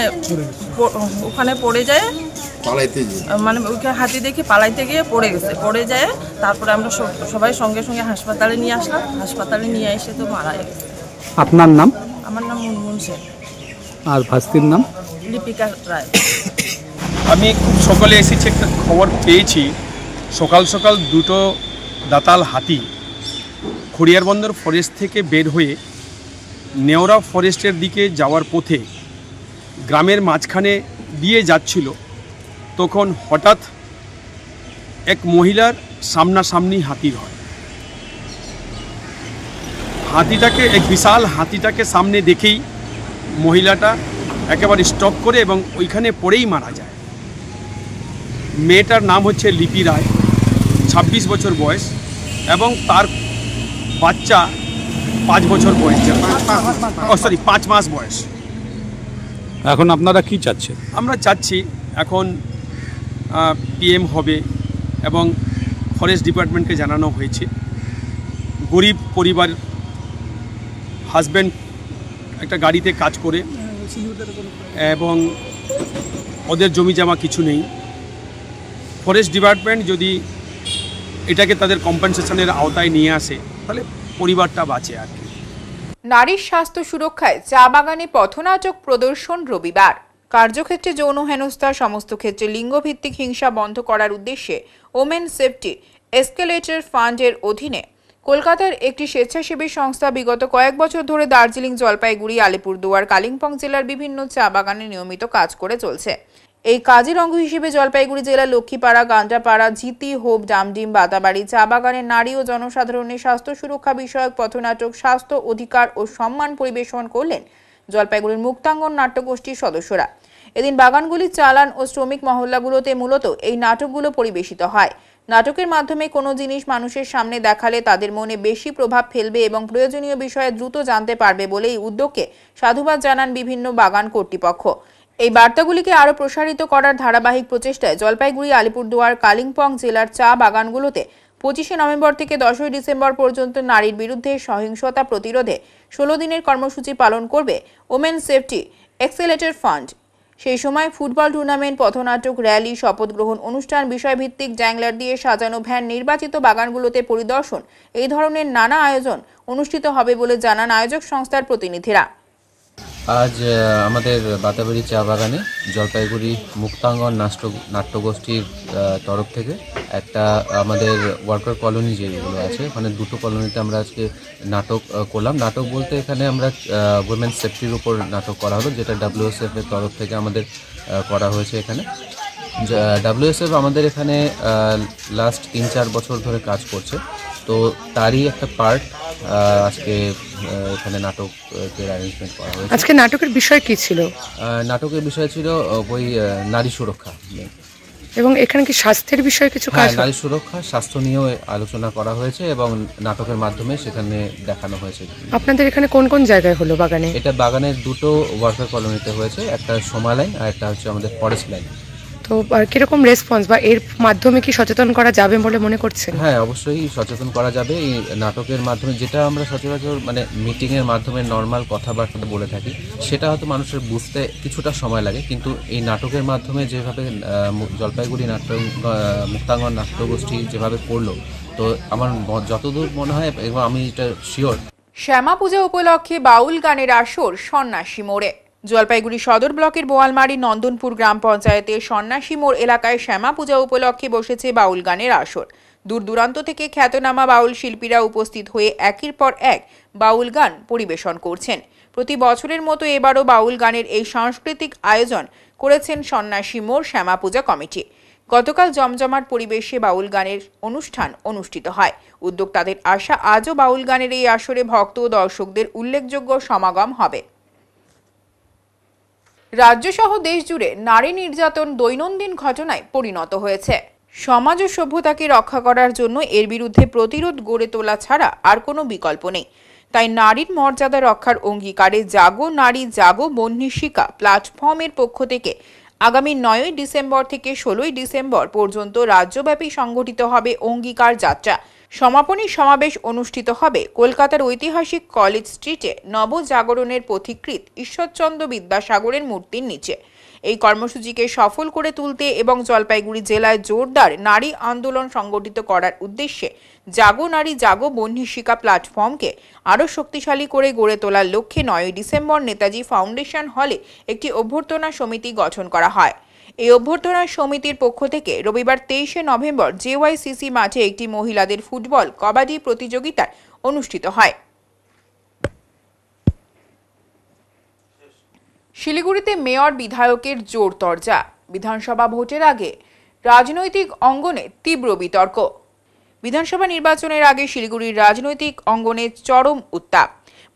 ওখানে পড়ে যায়, মানে ওইখানে হাতি দেখে পালাইতে গিয়ে পড়ে গেছে। পড়ে যায়, তারপরে আমরা সবাই সঙ্গে সঙ্গে হাসপাতালে নিয়ে আসলাম। হাসপাতালে নিয়ে এসে তো মারা গেছে। আপনার নাম? আমার নাম মুনমুন শেখ। আর ভাস্তির নাম? লিপিকা রায়। আমি খুব সকালে এসেছি, একটা খবর পেয়েছি সকাল সকাল 2টো দাতাল হাতি খড়িয়ার বন্দর ফরেস্ট থেকে বের হয়ে নেওড়া ফরেস্টের দিকে যাওয়ার পথে গ্রামের মাঝখানে দিয়ে যাচ্ছিল। তখন হঠাৎ এক মহিলার সামনাসামনি হাতির হয়। এক বিশাল হাতিটাকে সামনে দেখেই মহিলাটা একেবারে স্টপ করে এবং ওইখানে পড়েই মারা যায়। মেয়েটার নাম হচ্ছে লিপি রায়, 26 বছর বয়স, এবং তার বাচ্চা 5 বছর বয়স, 5 মাস বয়স। এখন আপনারা কি চাচ্ছেন? আমরা চাচ্ছি এখন পিএম হবে এবং ফরেস্ট ডিপার্টমেন্টকে জানানো হয়েছে। গরিব পরিবার, হাজব্যান্ড একটা গাড়িতে কাজ করে এবং ওদের জমি জমা কিছু নেই। ফরেস্ট ডিপার্টমেন্ট যদি এটাকে তাদের কম্পেনসেশনের আওতায় নিয়ে আসে তাহলে পরিবারটা বাঁচে আর কি। নারীর স্বাস্থ্য সুরক্ষায় চা বাগানে পথনাটক প্রদর্শন রবিবার। কার্যক্ষেত্রে যৌন হেনস্থা, সমস্ত ক্ষেত্রে লিঙ্গভিত্তিক হিংসা বন্ধ করার উদ্দেশ্যে ওমেন সেফটি এসকেলেটর ফান্ডের অধীনে কলকাতার একটি স্বেচ্ছাসেবী সংস্থা বিগত কয়েক বছর ধরে দার্জিলিং, জলপাইগুড়ি, আলিপুরদুয়ার, কালিম্পং জেলার বিভিন্ন চা বাগানে নিয়মিত কাজ করে চলছে। এই কাজের অঙ্গ হিসেবে জলপাইগুড়ি জেলার লক্ষ্মীপাড়া, গান্ডাপাড়া, ঝিতি, হোপ, ডামডিম, বাতাবাড়ি, চা বাগানের নারী ও জনসাধারণের স্বাস্থ্য সুরক্ষা বিষয়ক পথনাটক স্বাস্থ্য অধিকার ও সম্মান পরিবেশন করলেন জলপাইগুড়ির মুক্তাঙ্গন নাট্যগোষ্ঠীর সদস্যরা। এদিন বাগানগুলির চালান ও শ্রমিক মহল্লাগুলোতে মূলত এই নাটকগুলো পরিবেশিত হয়। নাটকের মাধ্যমে কোনো জিনিস মানুষের সামনে দেখালে তাদের মনে বেশি প্রভাব ফেলবে এবং প্রয়োজনীয় বিষয়ে দ্রুত জানতে পারবে বলে এই উদ্যোগকে সাধুবাদ জানান বিভিন্ন বাগান কর্তৃপক্ষ। এই বার্তাগুলিকে আরও প্রসারিত করার ধারাবাহিক প্রচেষ্টায় জলপাইগুড়ি, আলিপুরদুয়ার, কালিম্পং জেলার চা বাগানগুলোতে 25 নভেম্বর থেকে 10 ডিসেম্বর পর্যন্ত নারীর বিরুদ্ধে সহিংসতা প্রতিরোধে 16 দিনের কর্মসূচি পালন করবে ওমেন সেফটি এক্সেলেটর ফান্ড। সেই সময় ফুটবল টুর্নামেন্ট, পথনাটক, র্যালি, শপথ গ্রহণ অনুষ্ঠান, বিষয়ভিত্তিক জ্যাংলার দিয়ে সাজানো ভ্যান, নির্বাচিত বাগানগুলোতে পরিদর্শন, এই ধরনের নানা আয়োজন অনুষ্ঠিত হবে বলে জানান আয়োজক সংস্থার প্রতিনিধিরা। আজ আমাদের বাতাবাড়ি চা বাগানে জলপাইগুড়ি মুক্তাঙ্গন নাট্যগোষ্ঠীর তরফ থেকে একটা আমাদের ওয়ার্কার কলোনি যেগুলো আছে ওখানে দুটো কলোনিতে আমরা আজকে নাটক করলাম। নাটক বলতে এখানে আমরা উইমেন সেফটির উপর নাটক করা হলো, যেটা WSF এর তরফ থেকে আমাদের করা হয়েছে। এখানে WSF আমাদের এখানে লাস্ট 3-4 বছর ধরে কাজ করছে, তো তারই একটা পার্ট আজকে এখানে নাটকের অ্যারেঞ্জমেন্ট করা হয়েছে। আজকে নাটকের বিষয় কি ছিল? নাটকের বিষয় ছিল ওই নারী সুরক্ষা, এবং এখানে কি স্বাস্থ্যের বিষয়ে কিছু কাজ? নারী সুরক্ষা, স্বাস্থ্য নিয়েও আলোচনা করা হয়েছে এবং নাটকের মাধ্যমে সেখানে দেখানো হয়েছে। আপনাদের এখানে কোন কোন জায়গায় হলো বাগানে? এটা বাগানের দুটো ওয়ার্কার কলোনিতে হয়েছে, একটা সোমা লাইন আর একটা হচ্ছে আমাদের ফরেস্ট লাইন। তো কিরকম রেসপন্স বা এর মাধ্যমে কি সচেতন করা যাবে বলে মনে করছেন? হ্যাঁ, অবশ্যই সচেতন করা যাবে এই নাটকের মাধ্যমে। যেটা আমরা সচরাচর মানে মিটিংয়ের মাধ্যমে নর্মাল কথাবার্তা বলে থাকি, সেটা হয়তো মানুষের বুঝতে কিছুটা সময় লাগে, কিন্তু এই নাটকের মাধ্যমে যেভাবে জলপাইগুড়ি মুক্তাঙ্গন নাট্যগোষ্ঠী যেভাবে করলো, তো আমার যতদূর মনে হয় এবং আমি এটা শিওর। শ্যামা পূজা উপলক্ষে বাউল গানের আসর সন্ন্যাসী মোড়ে। জলপাইগুড়ি সদর ব্লকের বোয়ালমারি নন্দনপুর গ্রাম পঞ্চায়েতের সন্ন্যাসী মোড় এলাকায় শ্যামা পূজা উপলক্ষে বসেছে বাউল গানের আসর। দূর দূরান্ত থেকে খ্যাতনামা বাউল শিল্পীরা উপস্থিত হয়ে একের পর এক বাউল গান পরিবেশন করছেন। প্রতি বছরের মতো এবারও বাউল গানের এই সাংস্কৃতিক আয়োজন করেছেন সন্ন্যাসী মোড় শ্যামা পূজা কমিটি। গতকাল জমজমাট পরিবেশে বাউল গানের অনুষ্ঠান অনুষ্ঠিত হয়। উদ্যোক্তাদের আশা, আজও বাউল গানের এই আসরে ভক্ত ও দর্শকদের উল্লেখযোগ্য সমাগম হবে। রাজ্যসহ দেশ জুড়ে নারী নির্যাতন দৈনন্দিন ঘটনায় পরিণত হয়েছে। সমাজ ও সভ্যতাকে রক্ষা করার জন্য এর বিরুদ্ধে প্রতিরোধ গড়ে তোলা ছাড়া আর কোনো বিকল্প নেই। তাই নারীর মর্যাদা রক্ষার অঙ্গীকারে জাগো নারী জাগো বহ্নিশিকা প্ল্যাটফর্মের পক্ষ থেকে আগামী 9 ডিসেম্বর থেকে 16 ডিসেম্বর পর্যন্ত রাজ্যব্যাপী সংগঠিত হবে অঙ্গীকার যাত্রা। সমাপনী সমাবেশ অনুষ্ঠিত হবে কলকাতার ঐতিহাসিক কলেজ স্ট্রিটে নবজাগরণের পথিকৃৎ ঈশ্বরচন্দ্র বিদ্যাসাগরের মূর্তির নিচে। এই কর্মসূচিকে সফল করে তুলতে এবং জলপাইগুড়ি জেলায় জোরদার নারী আন্দোলন সংগঠিত করার উদ্দেশ্যে জাগো নারী জাগো বহ্নিশিকা প্ল্যাটফর্মকে আরও শক্তিশালী করে গড়ে তোলার লক্ষ্যে 9 ডিসেম্বর নেতাজি ফাউন্ডেশন হলে একটি অভ্যর্থনা সমিতি গঠন করা হয়। এই অভ্যর্থনা সমিতির পক্ষ থেকে রবিবার 23 নভেম্বর JYCC মাঠে একটি মহিলাদের ফুটবল কবাডি প্রতিযোগিতা অনুষ্ঠিত হয়। শিলিগুড়িতে মেয়র বিধায়কের জোর তরজা। বিধানসভা ভোটের আগে রাজনৈতিক অঙ্গনে তীব্র বিতর্ক। বিধানসভা নির্বাচনের আগে শিলিগুড়ির রাজনৈতিক অঙ্গনে চরম উত্তাপ।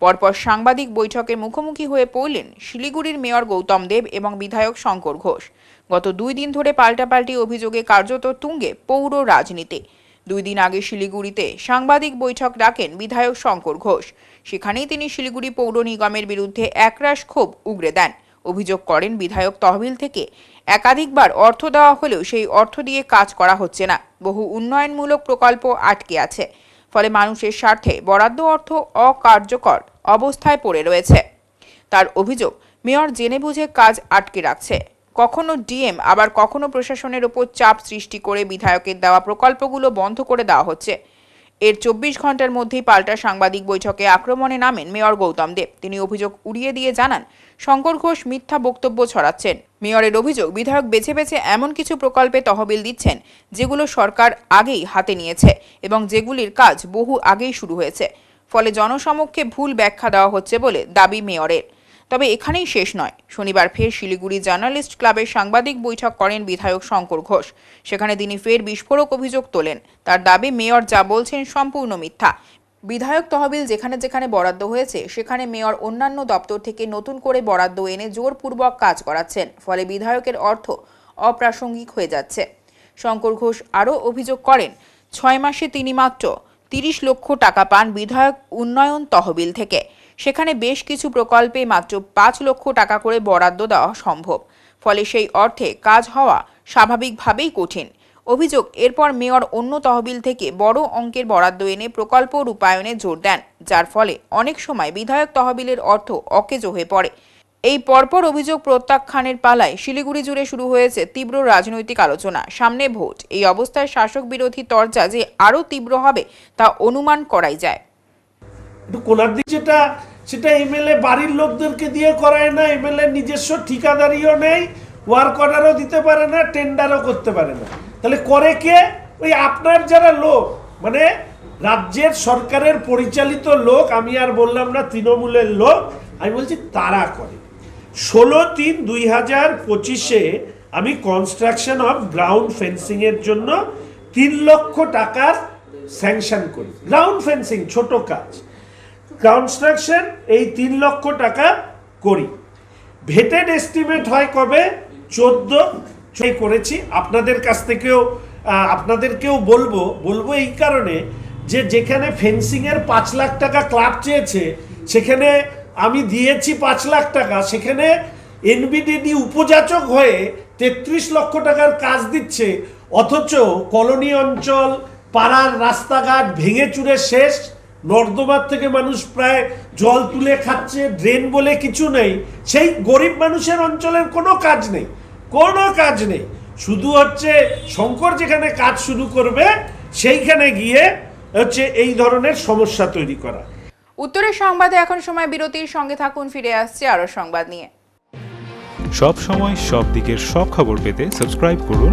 পরপর সাংবাদিক বৈঠকে মুখোমুখি হয়ে পড়লেন শিলিগুড়ির মেয়র গৌতম দেব এবং বিধায়ক শঙ্কর ঘোষ। গত 2 দিন ধরে পাল্টাপাল্টি অভিযোগে কার্যত তুঙ্গে পৌর রাজনীতি। 2 দিন আগে শিলিগুড়িতে সাংবাদিক বৈঠক ডাকেন বিধায়ক শঙ্কর ঘোষ। সেখানেই তিনি শিলিগুড়ি পৌর নিগমের বিরুদ্ধে একরাশ ক্ষোভ উগরে দেন। অভিযোগ করেন বিধায়ক তহবিল থেকে একাধিকবার অর্থ দেওয়া হলেও সেই অর্থ দিয়ে কাজ করা হচ্ছে না। বহু উন্নয়নমূলক প্রকল্প আটকে আছে, ফলে মানুষের স্বার্থে বরাদ্দ অর্থ অকার্যকর অবস্থায় পড়ে রয়েছে। তার অভিযোগ, মেয়র জেনে বুঝে কাজ আটকে রাখছে। কখনো ডিএম আবার কখনো প্রশাসনের উপর চাপ সৃষ্টি করে বিধায়কের দেওয়া প্রকল্পগুলো বন্ধ করে দেওয়া হচ্ছে। এর 24 ঘন্টার মধ্যেই পাল্টা সাংবাদিক বৈঠকে আক্রমণে নামেন মেয়র গৌতম দেব। তিনি অভিযোগ উড়িয়ে দিয়ে জানান, শঙ্কর ঘোষ মিথ্যা বক্তব্য ছড়াচ্ছেন। মেয়রের অভিযোগ, বিধায়ক বেছে বেছে এমন কিছু প্রকল্পে তহবিল দিচ্ছেন যেগুলো সরকার আগেই হাতে নিয়েছে এবং যেগুলির কাজ বহু আগেই শুরু হয়েছে, ফলে জনসমক্ষে ভুল ব্যাখ্যা দেওয়া হচ্ছে বলে দাবি মেয়রের। তবে এখানেই শেষ নয়। শনিবার ফের শিলিগুড়ি জার্নালিস্ট ক্লাবের সাংবাদিক বৈঠক করেন বিধায়ক শঙ্কর ঘোষ। সেখানে তিনি ফের বিস্ফোরক অভিযোগ তোলেন। তার দাবি মেয়র যা বলছেন সম্পূর্ণ মিথ্যা। বিধায়ক তহবিল যেখানে যেখানে বরাদ্দ হয়েছে সেখানে মেয়র অন্যান্য দপ্তর থেকে নতুন করে বরাদ্দ এনে জোরপূর্বক কাজ করাচ্ছেন, ফলে বিধায়কের অর্থ অপ্রাসঙ্গিক হয়ে যাচ্ছে। শঙ্কর ঘোষ আরও অভিযোগ করেন, 6 মাসে তিনি মাত্র 30 লক্ষ টাকা পান বিধায়ক উন্নয়ন তহবিল থেকে। সেখানে বেশ কিছু প্রকল্পে মাত্র 5 লক্ষ টাকা করে বরাদ্দ দেওয়া সম্ভব, ফলে সেই অর্থে কাজ হওয়া স্বাভাবিকভাবেই কঠিন। অভিযোগ, এরপর মেয়র অন্য তহবিল থেকে বড় অঙ্কের বরাদ্দ এনে প্রকল্প রূপায়ণে জোর দেন, যার ফলে অনেক সময় বিধায়ক তহবিলের অর্থ অকেজো হয়ে পড়ে। এই পরপর অভিযোগ প্রত্যাখ্যানের পালায় শিলিগুড়ি জুড়ে শুরু হয়েছে তীব্র রাজনৈতিক আলোচনা। সামনে ভোট, এই অবস্থায় শাসক বিরোধী তরজা যে আরও তীব্র হবে তা অনুমান করাই যায়। কোনার দিক সেটা এমএলএ বাড়ির লোকদেরকে দিয়ে করায় না, এমএলএ নিজস্ব ঠিকাদারিও নেই, ওয়ার্ক অর্ডারও দিতে পারে না, টেন্ডারও করতে পারে না। তাহলে করে কে? ওই আপনার যারা লোক, মানে রাজ্যের সরকারের পরিচালিত লোক, আমি আর বললাম না তৃণমূলের লোক, আমি বলছি তারা করে। 16/3/2025 আমি কনস্ট্রাকশন অফ গ্রাউন্ড ফেন্সিং এর জন্য 3 লক্ষ টাকার স্যাংশন করি। গ্রাউন্ড ফেন্সিং ছোট কাজ, কনস্ট্রাকশন এই 3 লক্ষ টাকা করি। ভেটেড এস্টিমেট হয় কবে? 14 করেছি। আপনাদের কাছ থেকেও আপনাদেরকেও বলবো এই কারণে যে যেখানে ফেন্সিং এর 5 লাখ টাকা ক্লাব চেয়েছে সেখানে আমি দিয়েছি 5 লাখ টাকা, সেখানে এনবিডিডি উপযাচক হয়ে 33 লক্ষ টাকার কাজ দিচ্ছে, অথচ কলোনি অঞ্চল, পাড়ার রাস্তাঘাট ভেঙে চুরে শেষ, নর্দমার থেকে মানুষ প্রায় জল তুলে খাচ্ছে, ড্রেন বলে কিছু নেই। সেই গরিব মানুষের অঞ্চলের কোনো কাজ নেই। শুধু হচ্ছে শঙ্কর যেখানে কাজ শুরু করবে সেইখানে গিয়ে হচ্ছে এই ধরনের সমস্যা তৈরি করা। উত্তরের সংবাদে এখন সময় বিরতির, সঙ্গে থাকুন, ফিরে আসছে আরো সংবাদ নিয়ে। সব সময় সব দিকের সব খবর পেতে সাবস্ক্রাইব করুন,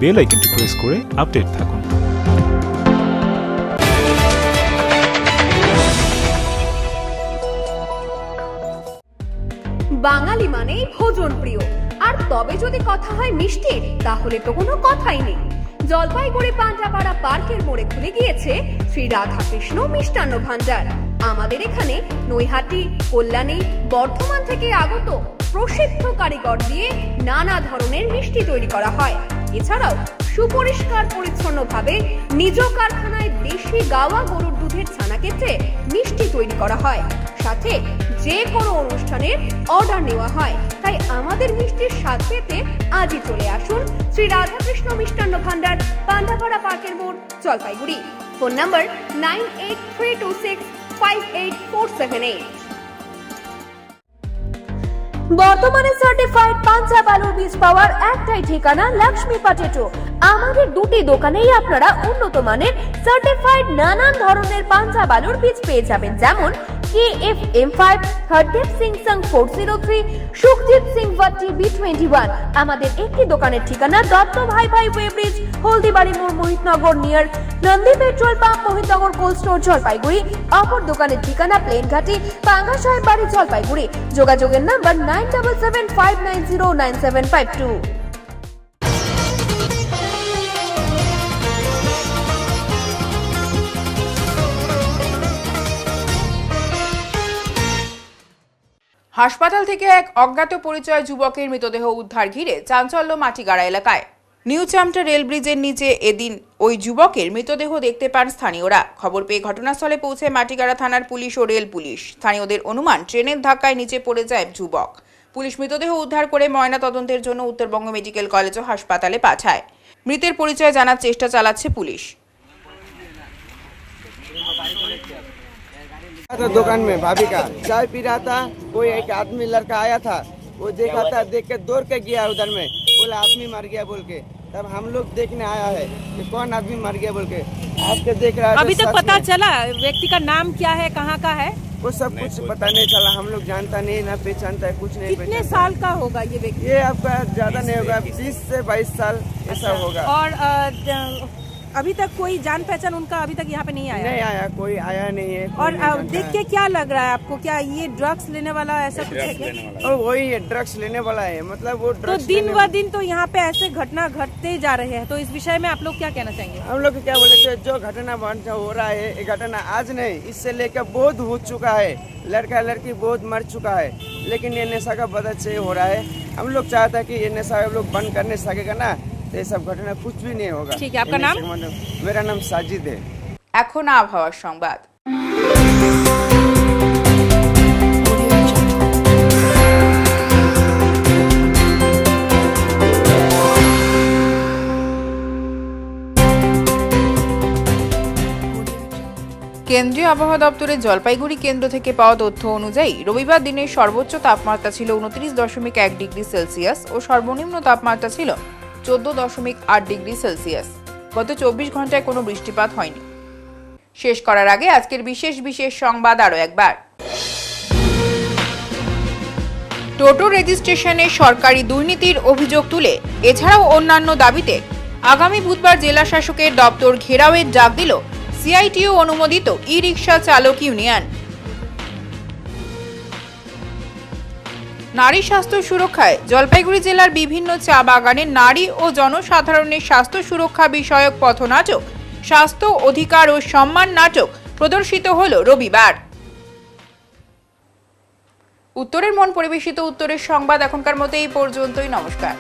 বেল আইকনটি প্রেস করে আপডেট থাকুন। বাঙালি মানেই ভোজন প্রিয়, আর তবে যদি কথা হয় মিষ্টির, তাহলে তো কোনো কথাই নেই। জলপাইগুড়ি পান্ডাপাড়া পার্কের মোড়ে খুলে গিয়েছে শ্রী রাধাকৃষ্ণ মিষ্টান্ন ভান্ডার। আমাদের এখানে নৈহাটি, কল্যাণী, বর্ধমান থেকে আগত প্রসিদ্ধ কারিগর দিয়ে নানা ধরনের মিষ্টি তৈরি করা হয়। এছাড়াও সুপরিষ্কার পরিচ্ছন্নভাবে নিজ কারখানায় দেশি গাওয়া গরুর দুধের ছানা কেটে মিষ্টি তৈরি করা হয়। সাথে যে কোনো অনুষ্ঠানের অর্ডার নেওয়া হয়। তাই আমাদের মিষ্টির স্বাদ পেতে আজই চলে আসুন শ্রী রাধাকৃষ্ণ মিষ্টান্ন ভান্ডার, পান্ডাপাড়া পার্কের মোড়, জলপাইগুড়ি। Phone number 9832658478। বর্তমানে সার্টিফাইড পাঞ্জাব আলুর বীজ পাওয়ার একটাই ঠিকানা, লক্ষ্মী পটেটো। আমাদের দুটি দোকানেই আপনারা উন্নত মানের সার্টিফাইড নানান ধরনের পাঞ্জাব আলুর বীজ পেয়ে যাবেন, যেমন KFM5, হরদেব সিং সং 403, সুখজিৎ সিং ভাট্টি B21। আমাদের একটি দোকানের ঠিকানা দত্ত ভাই ওয়ে ব্রিজ, হলদিবাড়ি মোড়, Mohitnagar near Nandi petrol pump, Mohitnagar cold store, Jalpaiguri. অপর দোকানের ঠিকানা প্লেনঘাটি, পাঙ্গাসাহেব বাড়ি, জলপাইগুড়ি। যোগাযোগের নাম্বার 9775909752। হাসপাতাল থেকে এক অজ্ঞাত পরিচয় যুবকের মৃতদেহ উদ্ধার ঘিরে চাঞ্চল্য মাটিগাড়া এলাকায়। নিউ চামটা রেল ব্রিজের নিচে এদিন ওই যুবকের মৃতদেহ দেখতে পান স্থানীয়রা। খবর পেয়ে ঘটনাস্থলে পৌঁছে মাটিগাড়া থানার পুলিশ ও রেল পুলিশ। স্থানীয়দের অনুমান ট্রেনের ধাক্কায় নিচে পড়ে যায় যুবক। পুলিশ মৃতদেহ উদ্ধার করে ময়না তদন্তের জন্য উত্তরবঙ্গ মেডিকেল কলেজ ও হাসপাতালে পাঠায়। মৃতের পরিচয় জানার চেষ্টা চালাচ্ছে পুলিশ। दुकान में भाभी का चाय पी रहा था, कोई एक आदमी लड़का आया था, वो देखा था, देख के दौड़ के गया उधर में, बोला आदमी मर गया बोल के। तब हम लोग देखने आया है कि कौन आदमी मर गया बोल के। आपके देख रहा है अभी तक पता चला व्यक्ति का नाम क्या है, कहाँ का है? वो सब कुछ पता नहीं चला, हम लोग जानता नहीं, ना पहचानता है, कुछ नहीं। कितने साल का होगा ये व्यक्ति? ये आपका ज्यादा नहीं होगा, 20 से 22 साल ऐसा होगा। और अभी तक कोई जान पहचान उनका अभी तक यहाँ पे नहीं आया? नहीं आया, कोई आया नहीं है। और देख के क्या लग रहा है आपको, क्या ये ड्रग्स लेने वाला ऐसा कुछ है क्या? वही है, ड्रग्स लेने वाला है, मतलब वो तो दिन ब दिन तो यहाँ पे ऐसे घटना घटते जा रहे हैं, तो इस विषय में आप लोग क्या कहना चाहेंगे? हम लोग क्या बोले थे, जो घटना हो रहा है, ये घटना आज नहीं, इससे लेकर बहुत हो चुका है, लड़का लड़की बहुत मर चुका है, लेकिन ये नशा का वजह से हो रहा है। हम लोग चाहता है कि ये नशा हम लोग बंद करने सकेगा ना, तो ये सब घटना कुछ भी नहीं होगा। ठीक है, आपका नाम? मेरा नाम साजिद है। এখন আবহাওয়ার সংবাদ। কেন্দ্রীয় আবহাওয়া দপ্তরের জলপাইগুড়ি কেন্দ্র থেকে পাওয়া তথ্য অনুযায়ী রবিবার দিনের সর্বোচ্চ তাপমাত্রা ছিল 29.1 ডিগ্রি সেলসিয়াস ও সর্বনিম্ন তাপমাত্রা ছিল 14.8 ডিগ্রি সেলসিয়াস। গত 24 ঘন্টায় কোনো বৃষ্টিপাত হয়নি। শেষ করার আগে আজকের বিশেষ সংবাদ আরও একবার। টোটো রেজিস্ট্রেশনে সরকারি দুর্নীতির অভিযোগ তুলে এছাড়াও অন্যান্য দাবিতে আগামী বুধবার জেলা শাসকের দপ্তর ঘেরাওয়ের ডাক দিল সিআইটিও অনুমোদিত ই-রিকশা চালক ইউনিয়ন। নারী স্বাস্থ্য সুরক্ষায় জলপাইগুড়ি জেলার বিভিন্ন চা বাগানে নারী ও জনসাধারণের স্বাস্থ্য সুরক্ষা বিষয়ক পথনাটক স্বাস্থ্য অধিকার ও সম্মান নাটক প্রদর্শিত হল রবিবার। উত্তরের মন পরিবেশিত উত্তরের সংবাদ এখনকার মতো এই পর্যন্তই। নমস্কার।